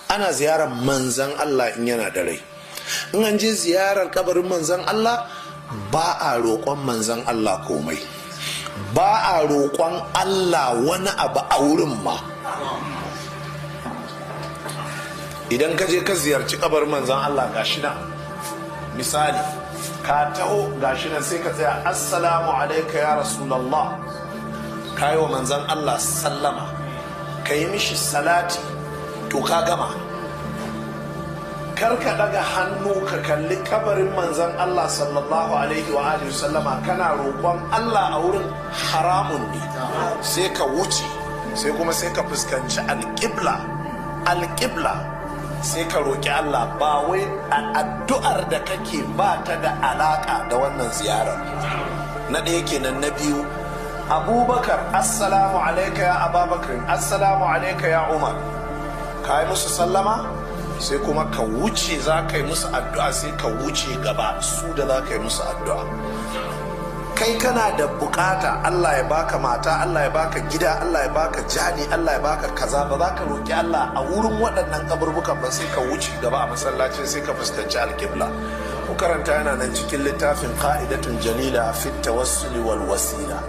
ana ziyarar manzan Allah in yana da rai. In an je ziyarar kabarin manzan Allah ba a roƙon manzan Allah komai, ba a roƙon Allah wani abu a wurin ma. Idan ka je ka ziyarci kabarin manzan Allah gashi nan, misali ka taho gashi nan sai ka tsaya assalamu alaika ya rasulallah, ka yi wa manzan Allah sallama, ka yi mishi salati, to ka gama. Kar ka daga hannu ka kalli kabarin manzan Allah sallallahu alaihi wa alihi sallama kana roƙon Allah a wurin, haramun ne. Sai ka wuce, sai kuma sai ka fuskanci alƙibla sai ka roƙi Allah. Ba wai addu'ar da kake ba ta da alaƙa da wannan ziyarar. Na ɗaya kenan. Na biyu, Abubakar assalamu alaika ya Ababakar, assalamu alaika ya Umar, ka yi musu sallama, sai kuma ka wuce za ka yi musu addu'a, sai ka wuce gaba su da za ka yi musu addu'a. Kai kana da bukata Allah ya baka mata, Allah ya baka gida, Allah ya baka jani, Allah ya baka kaza, ba za ka roƙi Allah a wurin waɗannan kaburbukan ba, sai ka wuce gaba a masallacin, sai ka fuskanci alƙibla. Ku karanta yana nan cikin littafin Qa'idatun Jalila fit tawassuli wal wasila.